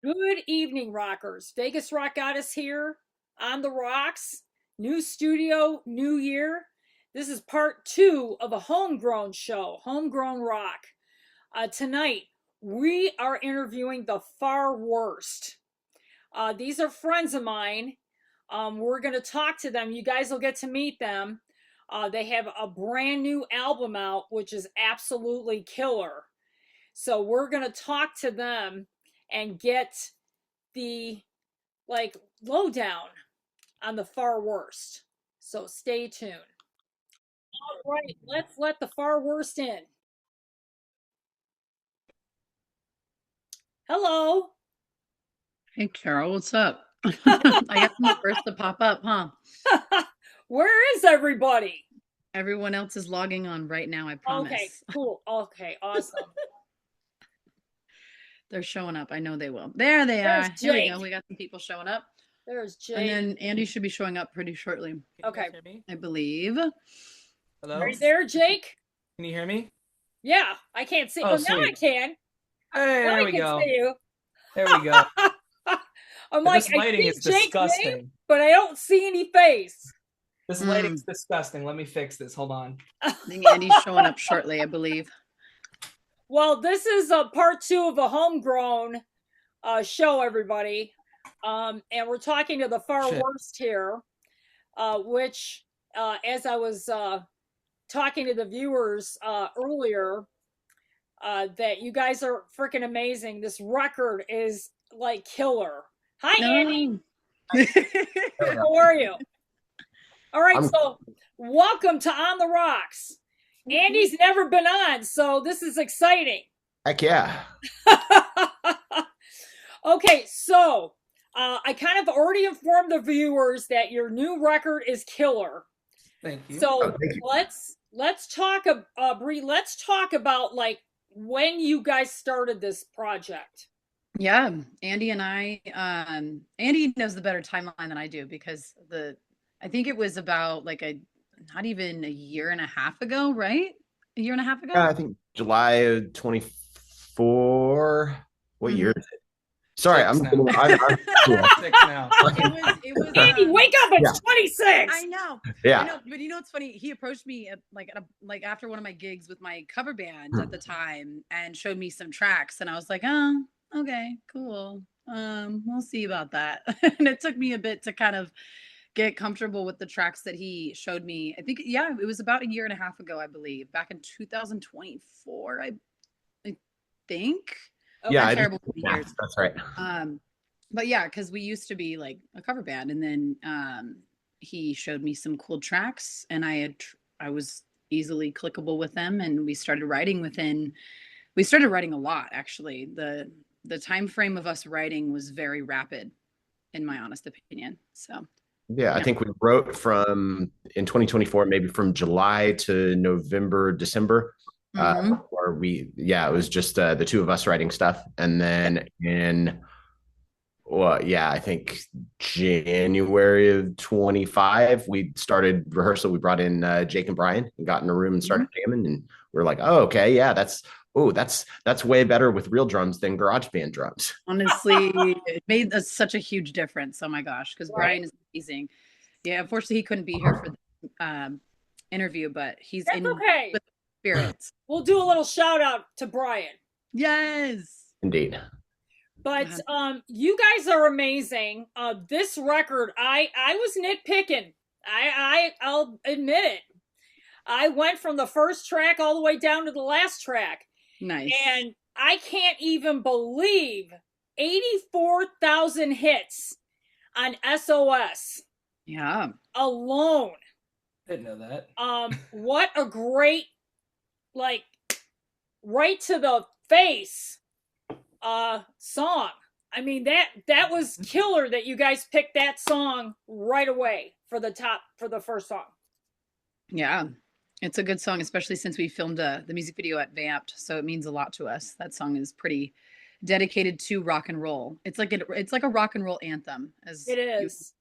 Good evening, rockers. Vegas Rock Goddess here on the rocks. New studio, new year. This is part two of a homegrown show, Homegrown Rock. Tonight, we are interviewing the Far Worst. These are friends of mine. We're going to talk to them. You guys will get to meet them. They have a brand new album out, which is absolutely killer. So we're going to talk to them and get the lowdown on the Far Worst. So stay tuned. All right, let's let the Far Worst in. Hello. Hey, Carol, what's up? I guess I'm the first to pop up, huh? Where is everybody? Everyone else is logging on right now, I Okay, promise. cool. Okay, awesome. They're showing up. I know they will. There they There's are. Here we Jake. go. We got some people showing up. There's And Jake. then Andy should be showing up pretty shortly, Can you Okay. guys hear me? I believe. Hello? Are you there, Jake? Can you hear me? Yeah, I can't see. Oh, Oh, now I sweet. can. Hey, Now there I we can go. see you. There we go. I'm like, This I lighting see is Jake's name, disgusting. but I don't see any face. This lighting's disgusting. Let me fix this. Hold on. I think Andy's showing up shortly, I believe. Well, this is a part two of a homegrown show, everybody. And we're talking to the Far Shit. Worst here, which, as I was talking to the viewers earlier, that you guys are freaking amazing. This record is like killer. Hi, Andy. How are you? All right, so welcome to On the Rocks. Andy's never been on, so this is exciting. Heck yeah. Okay, so I kind of already informed the viewers that your new record is killer. Thank you. So thank you. let's talk, Bree. Let's talk about like when you guys started this project. Yeah, Andy and I, Andy knows the better timeline than I do because I think it was about not even a year and a half ago, right? A year and a half ago? I think July of 24. What year is it? Sorry, Six I'm now. cool. 6 now. It was Andy, wake up! It's 26. I know. Yeah. I know, but you know what's funny? He approached me after one of my gigs with my cover band at the time and showed me some tracks, and I was like, "Oh, okay, cool. We'll see about that." And it took me a bit to kind of get comfortable with the tracks that he showed me. I think, yeah, it was about a year and a half ago, I believe, back in 2024. I think. Yeah, I'm terrible with years. that's right. But yeah, because we used to be like a cover band, and then he showed me some cool tracks, and I was easily clickable with them, and we started writing a lot, actually. The time frame of us writing was very rapid, in my honest opinion. So Yeah, I think we wrote in 2024, maybe from July to November, December. Mhm. It was just the two of us writing stuff. And then I think January of 25, we started rehearsal. We brought in Jake and Brian and got in a room and started jamming. And we are like, oh, okay, yeah, that's way better with real drums than garage band drums. Honestly, it made such a huge difference. Oh my gosh, because Brian is amazing. Yeah, unfortunately, he couldn't be here for the interview, but he's That's in okay. with spirits. We'll do a little shout out to Brian. Yes. Indeed. But you guys are amazing. This record, I was nitpicking. I'll admit it. I went from the first track all the way down to the last track. Nice. And I can't even believe 84,000 hits on SOS. Yeah. Alone. Didn't know that. What a great, right to the face song. I mean, that was killer that you guys picked that song right away for the first song. Yeah. It's a good song, especially since we filmed the music video at Vamped, so it means a lot to us. That song is pretty dedicated to rock and roll. It's like a rock and roll anthem, as it is.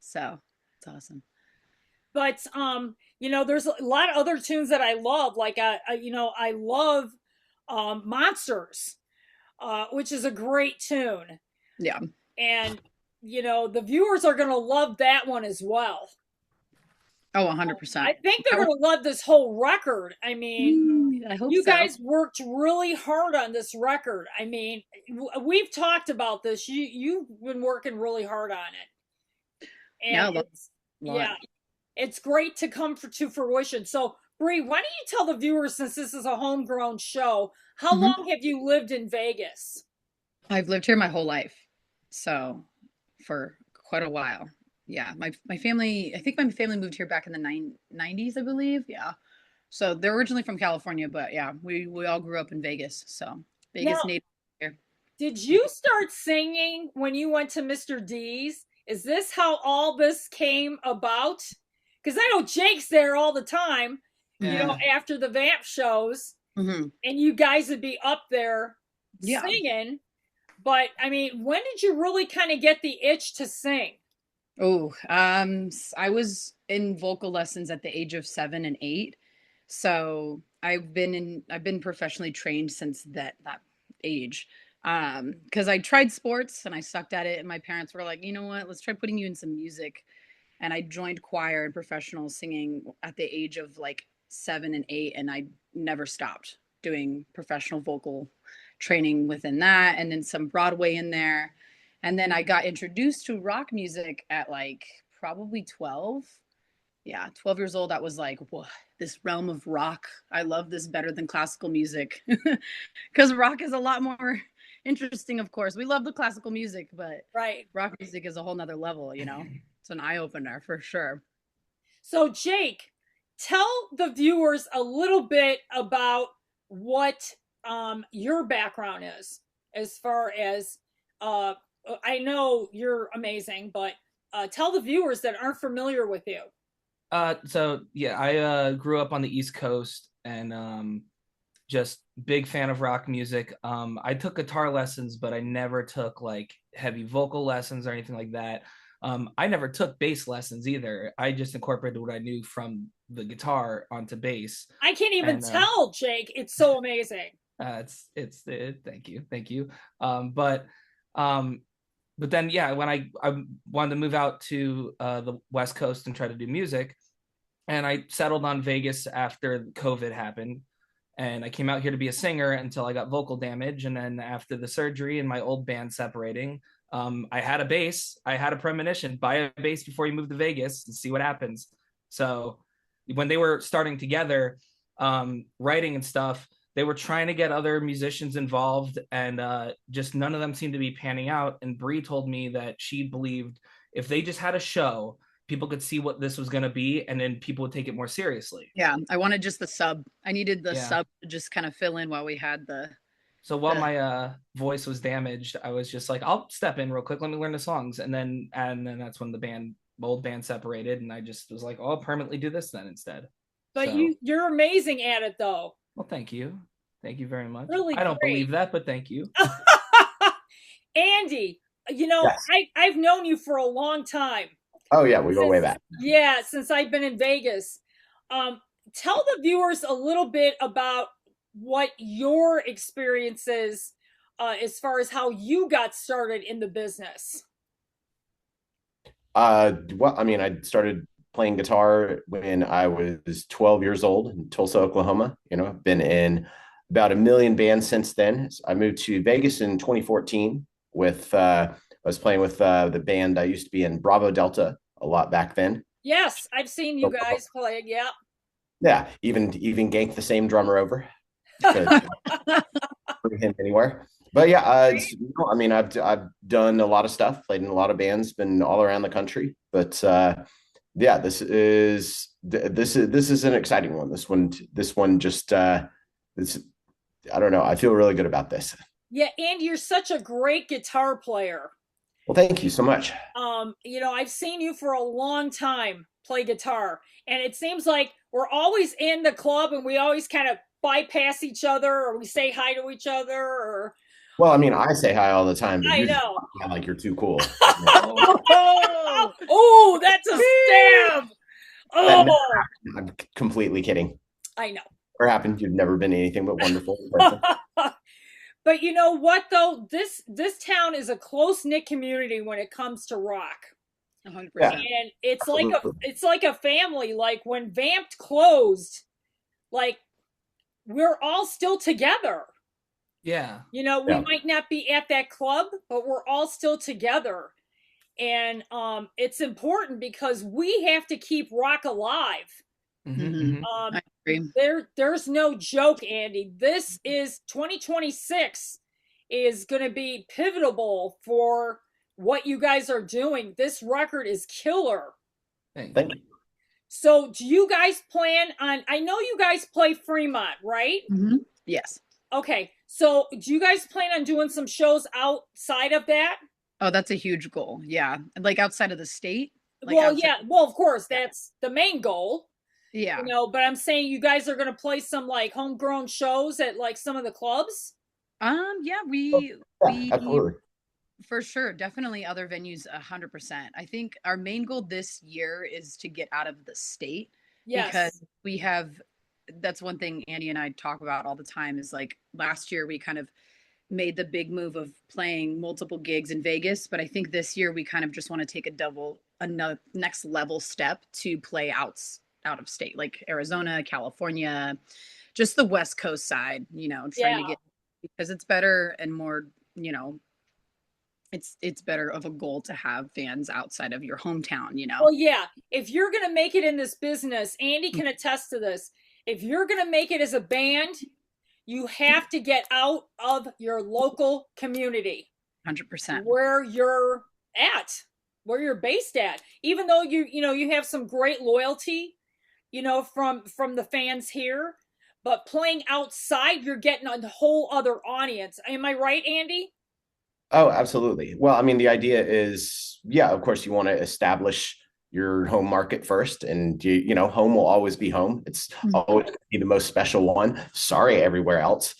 So it's awesome. But there's a lot of other tunes that I love. Like I love Monsters. which is a great tune. Yeah. And, you know, the viewers are going to love that one as well. Oh, 100%. I think they're going to love this whole record. I mean, I hope you so. guys worked really hard on this record. I mean, we've talked about this. You've been working really hard on it. And it's great to come to fruition. So, Bree, why don't you tell the viewers, since this is a homegrown show, how long have you lived in Vegas? I've lived here my whole life. So for quite a while. Yeah. My family, I think my family moved here back in the 90s, I believe. Yeah. So they're originally from California, but yeah, we all grew up in Vegas. So Vegas native here. Did you start singing when you went to Mr. D's? Is this how all this came about? Because I know Jake's there all the time, you know, after the Vamp shows, and you guys would be up there singing. But I mean, when did you really kind of get the itch to sing? Oh, I was in vocal lessons at the age of 7 and 8. So I've been professionally trained since that age. Because I tried sports and I sucked at it, and my parents were like, you know what, let's try putting you in some music. And I joined choir and professional singing at the age of like 7 and 8, and I never stopped doing professional vocal training within that, and then some Broadway in there. And then I got introduced to rock music at like probably 12. Yeah, 12 years old. I was like, whoa, this realm of rock. I love this better than classical music. Because rock is a lot more interesting, of course. We love the classical music, but rock music is a whole nother level, you know? It's an eye-opener for sure. So, Jake, tell the viewers a little bit about what your background is, as far as I know you're amazing, but tell the viewers that aren't familiar with you. So yeah, I grew up on the East Coast, and just big fan of rock music. I took guitar lessons, but I never took like heavy vocal lessons or anything like that. I never took bass lessons either. I just incorporated what I knew from the guitar onto bass. I can't even tell, Jake. It's so amazing. Thank you. But then, yeah, when I wanted to move out to the West Coast and try to do music, and I settled on Vegas after COVID happened, and I came out here to be a singer until I got vocal damage. And then after the surgery and my old band separating, I had a bass. I had a premonition: buy a bass before you move to Vegas and see what happens. So when they were starting together, writing and stuff, they were trying to get other musicians involved, and just none of them seemed to be panning out. And Bree told me that she believed if they just had a show, people could see what this was going to be, and then people would take it more seriously. Yeah, I wanted just the sub. I needed the sub to just kind of fill in while we had the... So while my voice was damaged, I was just like, I'll step in real quick. Let me learn the songs. And then that's when the old band separated, and I just was like, oh, I'll permanently do this then instead. But you're amazing at it, though. Well, thank you. Thank you very much. Really I don't believe that, but thank you. Andy, you know, yes. I've known you for a long time. Oh, yeah. We go way back. Yeah, since I've been in Vegas. Tell the viewers a little bit about what your experience is as far as how you got started in the business. Well, I mean, I started playing guitar when I was 12 years old in Tulsa, Oklahoma. You know, I've been in about 1 million bands since then. I moved to Vegas in 2014 with, I was playing with the band I used to be in, Bravo Delta, a lot back then. Yes, I've seen you guys play. Yeah. Yeah, even ganked the same drummer over. Bring him anywhere. But yeah, I mean, I've done a lot of stuff, played in a lot of bands, been all around the country. But yeah, this is an exciting one. This one just I don't know. I feel really good about this. Yeah, and you're such a great guitar player. Well, thank you so much. You know, I've seen you for a long time play guitar, and it seems like we're always in the club and we always kind of bypass each other, or we say hi to each other, or... Well, I mean, I say hi all the time. But I know. Like you're too cool. Oh, that's a stab. Oh, I'm completely kidding. I know. Or happened. You've never been anything but wonderful. But you know what though? This town is a close-knit community when it comes to rock. 100%. And Absolutely. it's like a family. Like when Vamped closed, like we're all still together. Yeah. You know, we Yeah. might not be at that club, but we're all still together. And it's important because we have to keep rock alive. Mhm. Um I agree. there's no joke, Andy. This is 2026 is going to be pivotal for what you guys are doing. This record is killer. Thank Thank you. you. So, do you guys plan on? I know you guys play Fremont, right? Yes. Okay. So, do you guys plan on doing some shows outside of that? Oh, that's a huge goal. Yeah. Like outside of the state. Like Well, outside. yeah. Well, of course, Yeah. that's the main goal. Yeah. You know, but I'm saying you guys are going to play some like homegrown shows at like some of the clubs. Yeah, Yeah, we absolutely. for sure, definitely other venues 100%. I think our main goal this year is to get out of the state Yes. because we have that's one thing Andy and I talk about all the time is like last year we kind of made the big move of playing multiple gigs in Vegas, but I think this year we kind of just want to take another next level step to play out of state, like Arizona, California, just the West Coast side, trying to Yeah. get because it's better and more, it's better of a goal to have fans outside of your hometown. Well, yeah. If you're going to make it in this business, Andy can attest to this. If you're going to make it as a band, you have to get out of your local community 100%. where you're at, where you're based at. Even though you have some great loyalty, from the fans here, but playing outside, you're getting a whole other audience. Am I right, Andy? Oh, absolutely. Well, I mean, the idea is, yeah, of course, you want to establish your home market first, and home will always be home. It's always going to be the most special one. Sorry, everywhere else.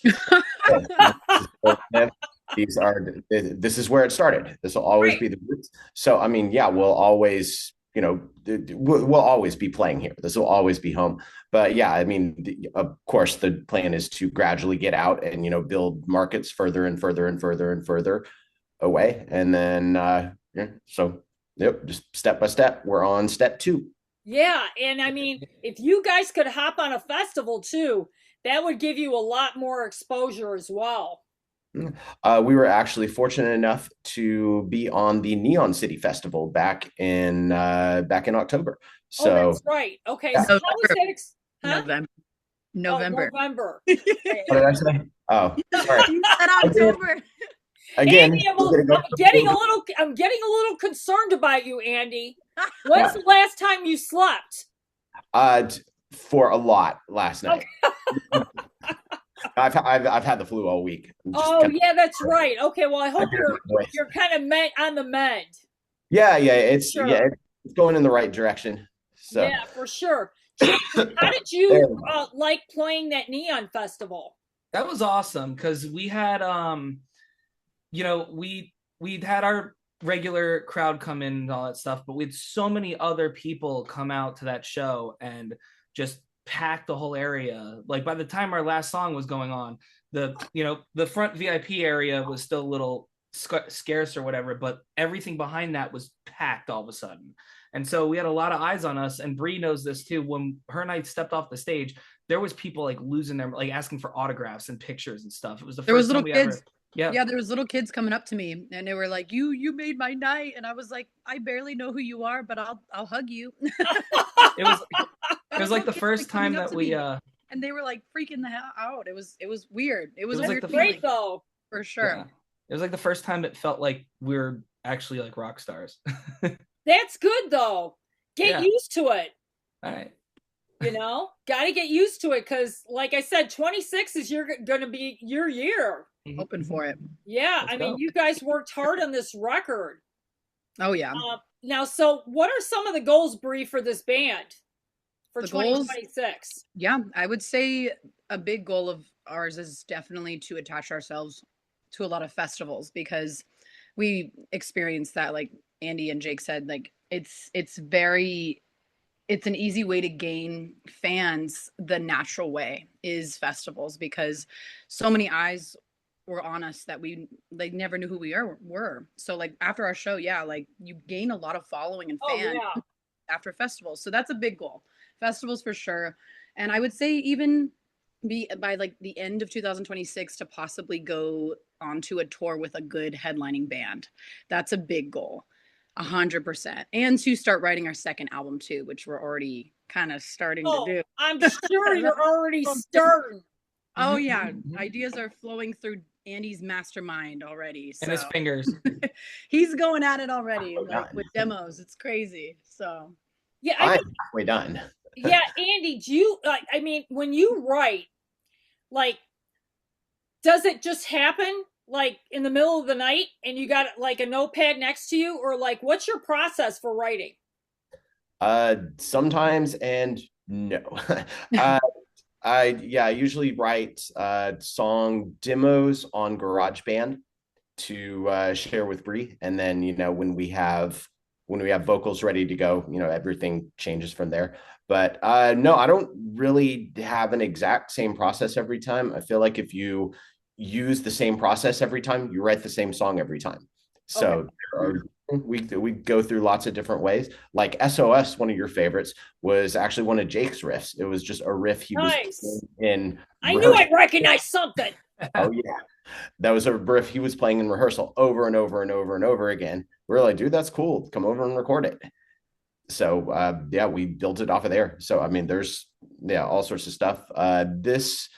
This is where it started. This will always Right. be the roots. So, I mean, yeah, we'll always, we'll always be playing here. This will always be home. But yeah, I mean, of course, the plan is to gradually get out and build markets further and further and further and further away, and then so yep, just step by step. We're on step 2. Yeah, and I mean, if you guys could hop on a festival too, that would give you a lot more exposure as well. We were actually fortunate enough to be on the Neon City Festival back in October. Oh, So that's right. Okay, Yeah. so how is that? Huh? November. Oh, November. November. what did I say? Oh, sorry. You said October. Again, Andy, I'm we're gonna go- getting a little concerned about you, Andy. When's the last time you slept? For a lot last night. I've had the flu all week. Oh, yeah, that's right. Okay, well, I hope Kinda- you're kind of on the mend. Yeah, it's Sure. yeah, it's going in the right direction. So Yeah, for sure. Jake, how did you like playing that Neon Festival? That was awesome because we had we'd had our regular crowd come in and all that stuff, but we had so many other people come out to that show and just pack the whole area. Like by the time our last song was going on, the front VIP area was still a little scarce or whatever, but everything behind that was packed all of a sudden. And so we had a lot of eyes on us, and Bree knows this too. When her and I stepped off the stage, there was people like losing their, like asking for autographs and pictures and stuff. It was the There was first time little we kids. ever, yeah. Yeah, there was little kids coming up to me and they were like, you made my night. And I was like, I barely know who you are, but I'll hug you. It was like the first time that we and they were like freaking the hell out. It was weird. It was It was a like weird the Great feeling, though. for sure. yeah. It was like the first time it felt like we were actually like rock stars. That's good though. Get Yeah. used to it. All right. Got to get used to it because, like I said, 26 is going to be your year. Hoping for it. Yeah, Let's I mean, go. you guys worked hard on this record. Oh yeah. Now, so what are some of the goals, Bree, for this band for The goals? 2026? Yeah, I would say a big goal of ours is definitely to attach ourselves to a lot of festivals because we experienced that, like Andy and Jake said, like it's an easy way to gain fans the natural way is festivals because so many eyes were on us that we like never knew who we were. So like after our show, yeah, like you gain a lot of following and Oh fans yeah. after festivals. So that's a big goal. Festivals for sure. And I would say even be by like the end of 2026 to possibly go onto a tour with a good headlining band. That's a big goal. 100%. And to start writing our second album too, which we're already kind of starting to Oh, do. I'm sure you're already starting. Oh yeah, Mhm. ideas are flowing through Andy's mastermind already. And his So fingers. he's going at it already, Halfway like done. with demos. It's crazy. So Yeah, I I'm mean, halfway done. yeah, Andy, do you like? I mean, when you write, like, does it just happen like in the middle of the night and you got like a notepad next to you, or like, what's your process for writing? Sometimes and no. uh, I usually write song demos on GarageBand to share with Bree, and then when we have vocals ready to go, everything changes from there. But no, I don't really have an exact same process every time. I feel like if you use the same process every time, you write the same song every time. Okay. So we go through lots of different ways. Like SOS, one of your favorites, was actually one of Jake's riffs. It was just a riff he was Nice. in I knew rehearsal. I'd recognize something. Oh yeah, that was a riff he was playing in rehearsal over and over and over and over again. We were like, dude, that's cool. Come over and record it. So yeah, we built it off of there. So I mean, there's all sorts of stuff. This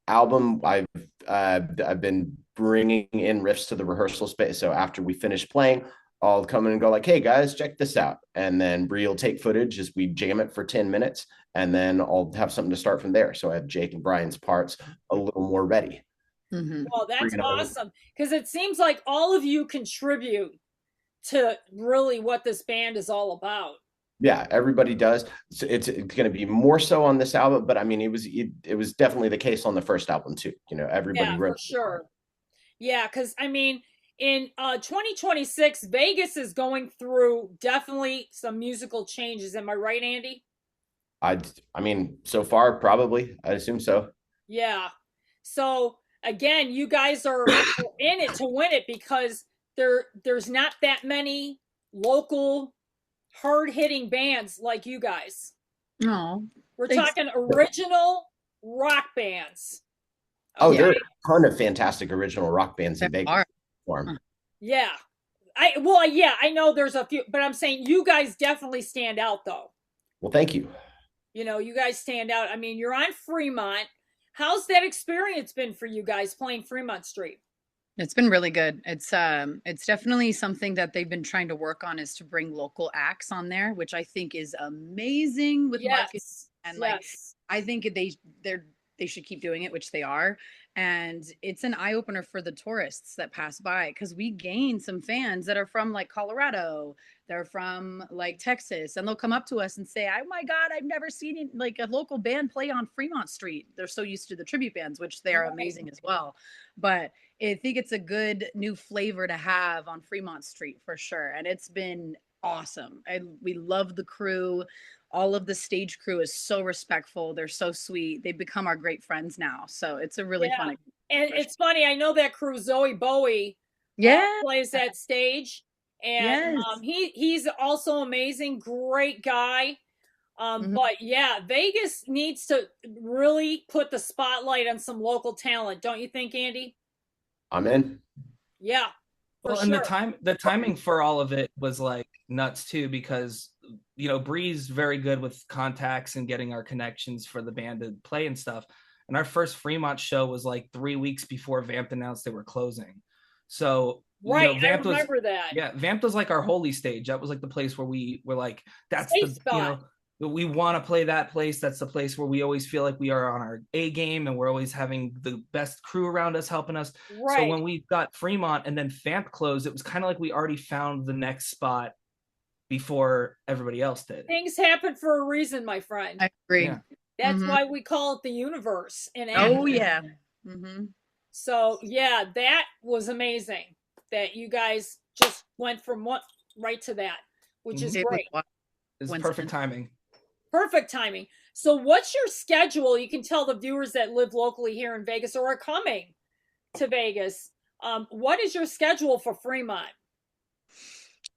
album, I've been bringing in riffs to the rehearsal space. So after we finish playing, I'll come in and go like, hey guys, check this out. And then Bree will take footage as we jam it for 10 minutes. And then I'll have something to start from there. So I have Jake and Brian's parts a little more ready. Well, that's Bring it on. awesome because it seems like all of you contribute to really what this band is all about. Yeah, everybody does. So it's going to be more so on this album, but I mean, it was definitely the case on the first album too. Everybody Yeah, wrote for sure. Yeah, because I mean, in 2026, Vegas is going through definitely some musical changes. Am I right, Andy? I mean, so far, probably. I assume so. Yeah. So again, you guys are in it to win it because there's not that many local hard hitting bands like you guys. no. We're Thanks. talking original rock bands. Oh, Okay? there are a ton of fantastic original rock bands in There Vegas. are. Form. Yeah. I know there's a few, but I'm saying you guys definitely stand out though. Well, thank you. You guys stand out. I mean, you're on Fremont. How's that experience been for you guys playing Fremont Street? It's been really good. It's definitely something that they've been trying to work on is to bring local acts on there, which I think is amazing with marketing. Yes. And like Yes. I think they should keep doing it, which they are. And it's an eye opener for the tourists that pass by because we gain some fans that are from like Colorado, they're from like Texas, and they'll come up to us and say, "Oh my God, I've never seen like a local band play on Fremont Street." They're so used to the tribute bands, which they are Right. amazing as well. But I think it's a good new flavor to have on Fremont Street for sure. And it's been awesome. We love the crew. All of the stage crew is so respectful. They're so sweet. They've become our great friends now. So it's a really Yeah. fun. And it's funny, I know that crew, Zoe Bowie, Yeah. plays that stage. And Yes. he's also amazing, great guy. Mhm. But yeah, Vegas needs to really put the spotlight on some local talent, don't you think, Andy? I'm in. Yeah, for Well, and sure. the timing for all of it was like nuts too, because Bree's very good with contacts and getting our connections for the band to play and stuff. And our first Fremont show was like 3 weeks before Vamped announced they were closing. So Right, I Vamped was remember that. Vamped was like our holy stage. That was like the place where we were like, that's Safe the spot. we want to play that place. That's the place where we always feel like we are on our A game and we're always having the best crew around us helping us. Right. So when we got Fremont and then Vamped closed, it was kind of like we already found the next spot before everybody else did. Things happen for a reason, my friend. I agree. Yeah. That's Mhm. why we call it the universe in Oh acting. yeah. Mm-hmm. So yeah, that was amazing that you guys just went from one right to that, which is great. It's Winston. perfect timing. Perfect timing. So what's your schedule? You can tell the viewers that live locally here in Vegas or are coming to Vegas, what is your schedule for Fremont?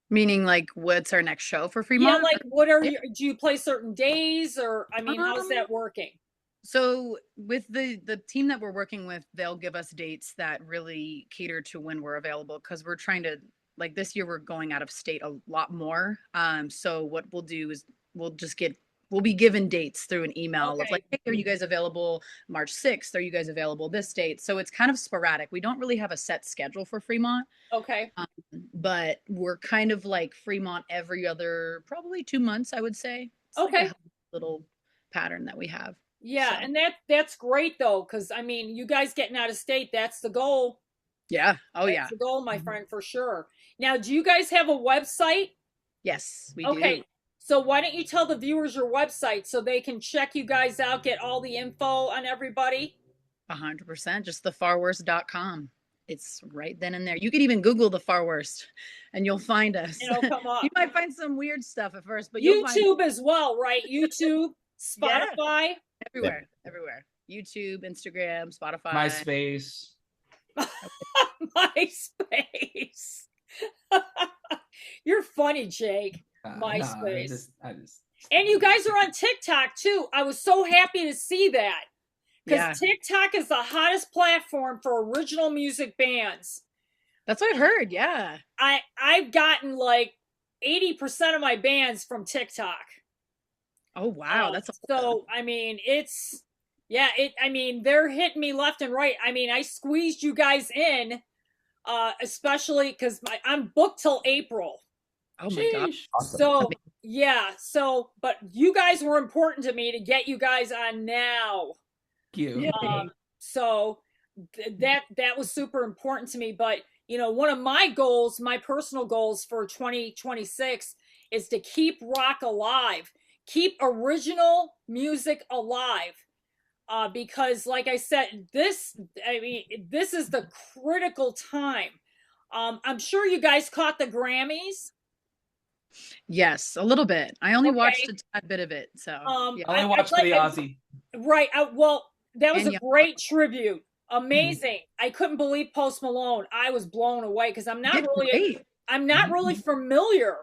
Meaning, like, what's our next show for Yeah, Fremont? like what are you, do you play certain days, or I mean, how's that working? So with the team that we're working with, they'll give us dates that really cater to when we're available, because we're trying to, like, this year we're going out of state a lot more. So what we'll do is we'll be given dates through an email of Okay. like, hey, are you guys available March 6th? Are you guys available this date? So it's kind of sporadic. We don't really have a set schedule for Fremont, Okay. but we're kind of like Fremont every other, probably 2 months, I would say. It's like Okay. a little pattern that we have. Yeah, So. and that's great though, because I mean, you guys getting out of state, that's the goal. Yeah. Oh, That's yeah. the goal, my friend, for sure. Now, do you guys have a website? Yes, we Okay. do. So why don't you tell the viewers your website so they can check you guys out, get all the info on everybody? 100%. Just thefarworst.com. It's right then and there. You could even Google the Far Worst and you'll find us. It'll come up. You might find some weird stuff at first, but you'll find YouTube as well, right? YouTube, Yeah. Spotify. everywhere. YouTube, Instagram, Spotify. MySpace. MySpace. You're funny, Jake. MySpace. I just And you guys are on TikTok too. I was so happy to see that. Because TikTok is the hottest platform for original music bands. That's what I've heard. Yeah. I've gotten like 80% of my bands from TikTok. Oh wow, that's so. I mean, I mean, they're hitting me left and right. I mean, I squeezed you guys in, especially because I'm booked till April. Oh my gosh. Awesome. So yeah, but you guys were important to me to get you guys on now. Thank you. So that was super important to me. But you know, one of my goals, my personal goals for 2026, is to keep rock alive, keep original music alive. Because like I said, this is the critical time. I'm sure you guys caught the Grammys. Yes, a little bit. I only watched a tad bit of it. So I only watched the Ozzy. Right. Well, that was And a great tribute. Amazing. I couldn't believe Post Malone. I was blown away because I'm not really familiar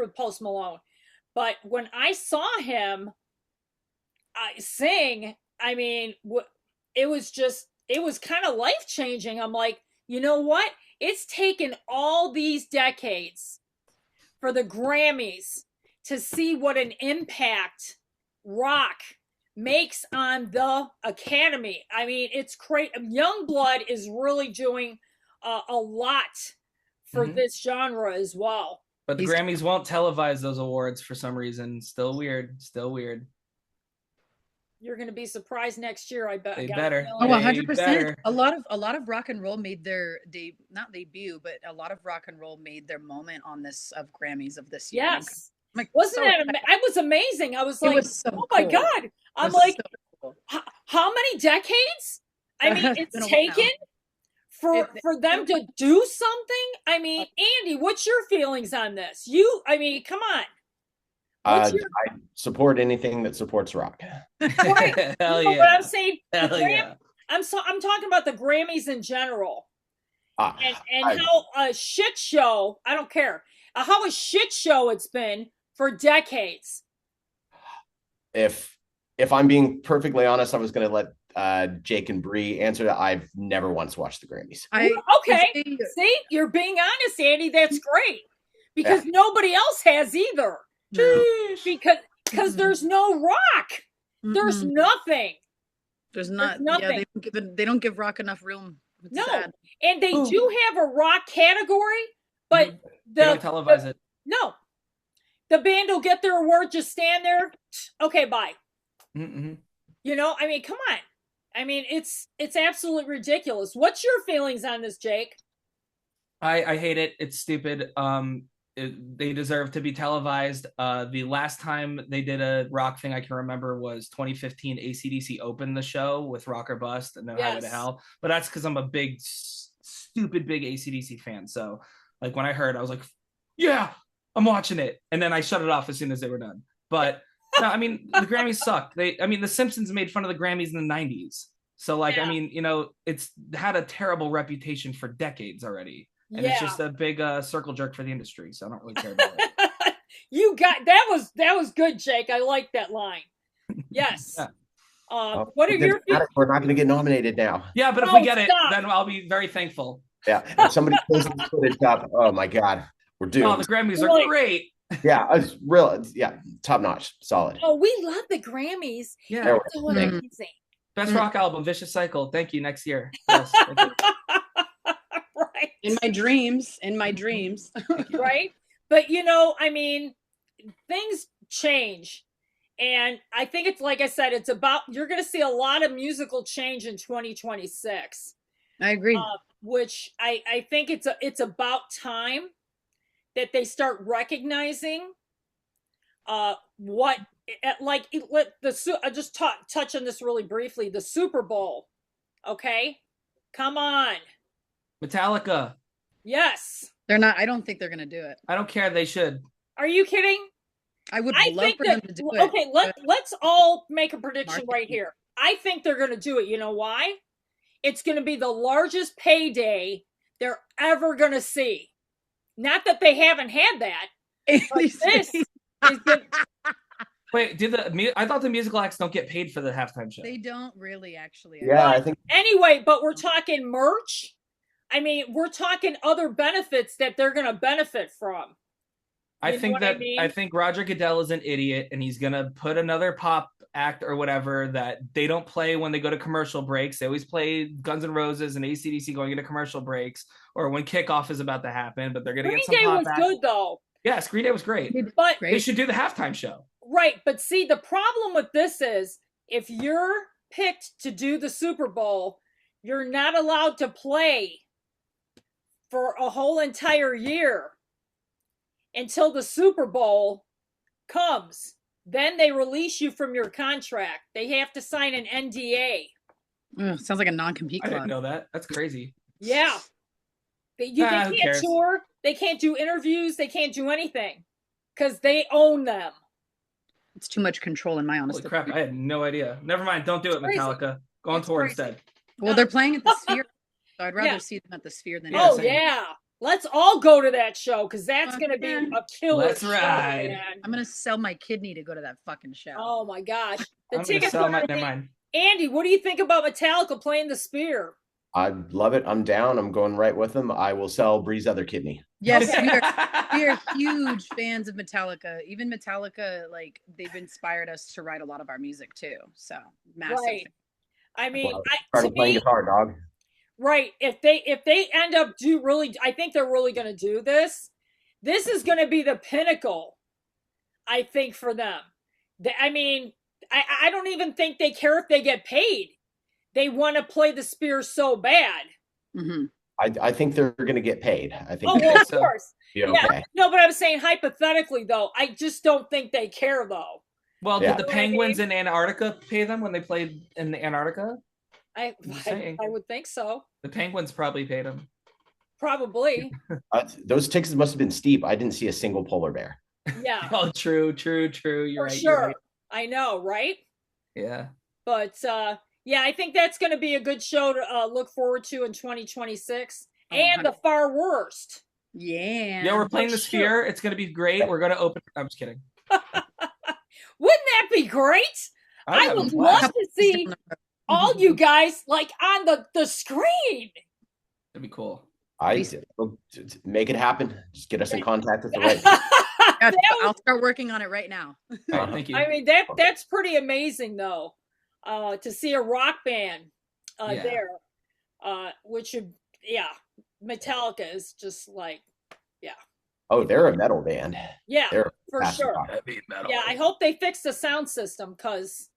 with Post Malone. But when I saw him sing, I mean, it was kind of life-changing. I'm like, you know what? It's taken all these decades for the Grammys to see what an impact rock makes on the Academy. I mean, it's great. Youngblood is really doing a lot for this genre as well. But the Grammys won't televise those awards for some reason. Still weird. You're going to be surprised next year, I bet. They better. Oh, 100%. A lot of rock and roll made their not debut, but a lot of rock and roll made their moment on this of Grammys of this year. Yes. Like, wasn't that I was amazing. I was like, oh my God. I'm like, how many decades? I mean, it's taken for them to do something. I mean, Andy, what's your feelings on this? I mean, come on. I support anything that supports rock. Right. Hell yeah. But I'm saying, yeah. I'm talking about the Grammys in general, and how a shit show. I don't care how a shit show it's been for decades. If I'm being perfectly honest, I was going to let Jake and Bree answer that. I've never once watched the Grammys. Okay, see, you're being honest, Andy. That's great because nobody else has either. No. Because there's no rock. There's nothing. There's nothing. Yeah, they don't give rock enough room. It's sad. And they do have a rock category, but they don't televise it. No, the band will get their award, just stand there. Okay, bye. Mm-hmm. You know, I mean, come on. I mean, it's absolutely ridiculous. What's your feelings on this, Jake? I hate it. It's stupid. They deserve to be televised. The last time they did a rock thing I can remember was 2015. AC/DC opened the show with Rock or Bust and then Highway to Hell. But that's because I'm a big, stupid big AC/DC fan. So like when I heard, I was like, yeah, I'm watching it. And then I shut it off as soon as they were done. But no, I mean, the Grammys suck. The Simpsons made fun of the Grammys in the 90s. So like, I Yeah. mean, it's had a terrible reputation for decades already. And it's Yeah. just a big circle jerk for the industry. So I don't really care about it. You got that was good, Jake. I like that line. Yes. Yeah. What are your We're not going to get nominated now. Yeah, but if Oh, we get it, stop. then I'll be very thankful. Yeah, if somebody pulls the footage up, oh my god, we're doomed. Oh, the Grammys are Really? great. Yeah, it's real. Yeah, top notch, solid. Oh, we love the Grammys. Yeah. There So we go. amazing. Best rock album, Vicious Cycle. Thank you. Next year. Yes, thank you. Right. In my dreams, in my dreams. Right. But I mean, things change. And I think it's like I said, it's about you're going to see a lot of musical change in 2026. I agree. Which I think it's about time that they start recognizing what I'll just touch on this really briefly. The Super Bowl, okay, come on, Metallica. yes. They're not. I don't think they're gonna do it. I don't care. They should. Are you kidding? I would I love think for that them to do it. okay. Let's all make a prediction right Marketing. here. I think they're going to do it. You know why? It's going to be the largest payday they're ever going to see. Not that they haven't had that. But this is the, Wait, I thought the musical acts don't get paid for the halftime show. They don't really actually. Yeah, I think anyway. But we're talking merch. I mean, we're talking other benefits that they're going to benefit from. I You know think what that I mean? I think Roger Goodell is an idiot, and he's gonna put another pop act or whatever that they don't play when they go to commercial breaks. They always play Guns N' Roses and AC/DC going into commercial breaks, or when kickoff is about to happen. But they're gonna Green get some Day pop was act. good though. Yes, Green Day was great. But They should do the halftime show. right, but see, the problem with this is if you're picked to do the Super Bowl, you're not allowed to play for a whole entire year until the Super Bowl comes. Then they release you from your contract. They have to sign an NDA. Ugh, sounds like a non-compete I clause. didn't know that. That's crazy. Yeah. They Who can't cares? tour. They can't do interviews. They can't do anything because they own them. It's too much control, in my honest Holy crap! opinion. I had no idea. Never mind. Don't do it, crazy. Metallica. Go on It's tour crazy. instead. Well, they're playing at the Sphere, so I'd rather Yeah. see them at the Sphere than. Yeah, Oh same. yeah. Let's all go to that show because that's Fuck going to be yeah. a killer Let's show, ride. man. I'm gonna sell my kidney to go to that fucking show. Oh my gosh. The I'm gonna tickets sell are my. already- Never mind. Andy, what do you think about Metallica playing the Spear? I love it. I'm down. I'm going right with them. I will sell Bree's other kidney. Yes, Okay. we are huge fans of Metallica. Even Metallica, like they've inspired us to write a lot of our music too. So massive. Right. I mean, Wow. to Started playing me, guitar, dog. right. If they end up I think they're really going to do this. This is going to be the pinnacle, I think, for them. I mean, I don't even think they care if they get paid. They want to play the Spear so bad. hmm I think they're going to get paid. I think Oh, they're well, of so. course. gonna be Yeah. okay. No, but I'm saying hypothetically, though, I just don't think they care, though. Well, Yeah. did the Penguins in Antarctica pay them when they played in Antarctica? I saying. would think so. The Penguins probably paid them. Probably. Those tickets must have been steep. I didn't see a single polar bear. Yeah, Oh, true. You're for right. You're sure. right. I know, right? Yeah. But yeah, I think that's going to be a good show to look forward to in 2026. Oh, And the far worst. Yeah. Yeah, we're playing the sure. Sphere. It's going to be great. We're going to open. I'm just kidding. Wouldn't that be great? I have a would blast. love to see all you guys like on the screen. That'd be cool. Make it happen. Just get us in contact with the right. Yeah, I'll start working on it right now. All right, thank you. I mean that's pretty amazing though, to see a rock band Yeah. there, which would Metallica is just like Oh, they're a metal band. yeah They're for fast sure. rock. Heavy metal. Yeah, I hope they fix the sound system because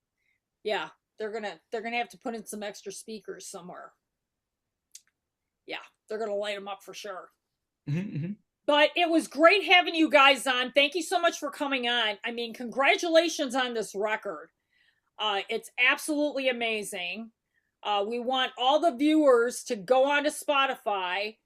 they're gonna have to put in some extra speakers somewhere. Yeah, they're gonna light them up for sure. Mhm, mhm. But it was great having you guys on. Thank you so much for coming on. I mean, congratulations on this record. It's absolutely amazing. We want all the viewers to go on to Spotify,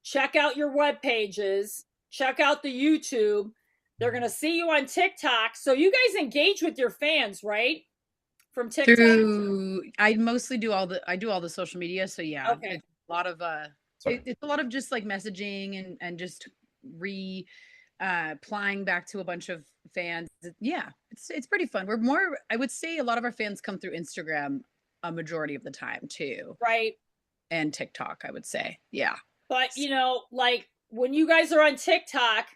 check out your web pages, check out the YouTube. They're going to see you on TikTok. So you guys engage with your fans, right? from TikTok? I mostly do all the social media. So yeah, Okay. it's a lot of Sorry. it's a lot of just like messaging and just applying back to a bunch of fans. Yeah, it's pretty fun. We're more, I would say a lot of our fans come through Instagram a majority of the time too. Right. And TikTok, I would say. Yeah. But like when you guys are on TikTok,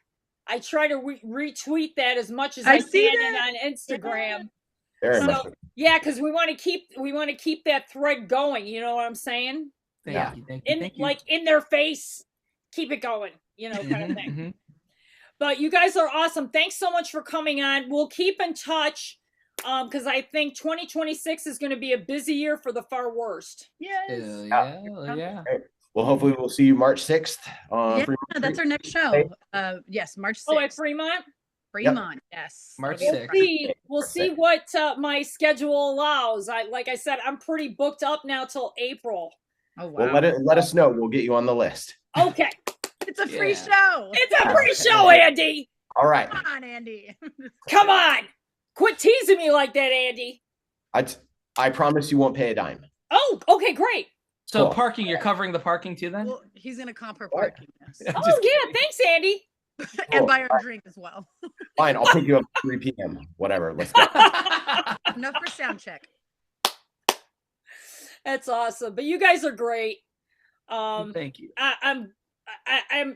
I try to retweet that as much as I see can that. and on Instagram. Very So, much. yeah, because we want to keep that thread going. You know what I'm saying? Thank you. Thank you. In Thank you. like in their face, keep it going. Kind of Mhm, thing. mhm. But you guys are awesome. Thanks so much for coming on. We'll keep in touch because I think 2026 is going to be a busy year for the Far Worst. Yes. Hell yeah. Hell yeah. Well, hopefully we'll see you March 6th. Yeah, Fremont that's Street. our next show. Yes, March 6th. Oh, at Fremont. Fremont, yes. March That'll be 6th. fun. We'll see what my schedule allows. Like I said, I'm pretty booked up now till April. Oh wow. Well, let us know. We'll get you on the list. Okay, It's a free Yeah. show. it's a free show, Andy. All right. Come on, Andy. Come on, quit teasing me like that, Andy. I promise you won't pay a dime. Oh, okay, great. So Cool. parking, you're covering the parking too then? Well, he's gonna comp her What? parking, yes. Yeah. Oh Just yeah, thanks, Andy. And buy our drink as well. Fine, I'll pick you up at 3 p.m. Whatever. Let's go. Enough for sound check. That's awesome. But you guys are great. Thank you. I'm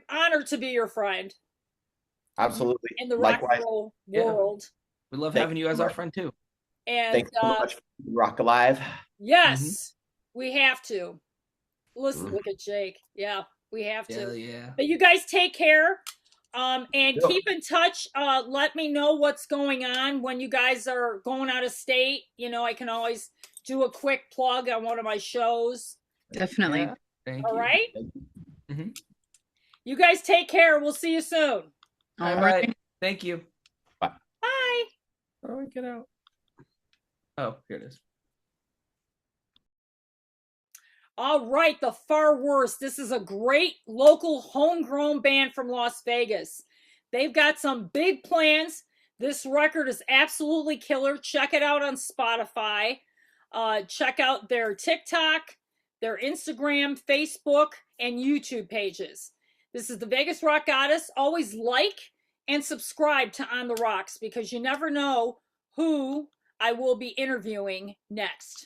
honored to be your friend Absolutely. in the rock and Likewise. roll Yeah. world. We love Thank having you you as so our much. friend too. And Thanks so much for Rock Alive. yes, we have to. Listen, look at Jake. Yeah, we have to. Hell yeah. But you guys take care. And Yeah. keep in touch. Let me know what's going on when you guys are going out of state. I can always do a quick plug on one of my shows. Definitely. Yeah. Thank All you. right. Mhm. You guys take care. We'll see you soon. All right. Thank you. Bye. How do I get out? Oh, here it is. All right, the Far Worst. This is a great local homegrown band from Las Vegas. They've got some big plans. This record is absolutely killer. Check it out on Spotify. Check out their TikTok, their Instagram, Facebook, and YouTube pages. This is the Vegas Rock Goddess. Always like and subscribe to On the Rocks because you never know who I will be interviewing next.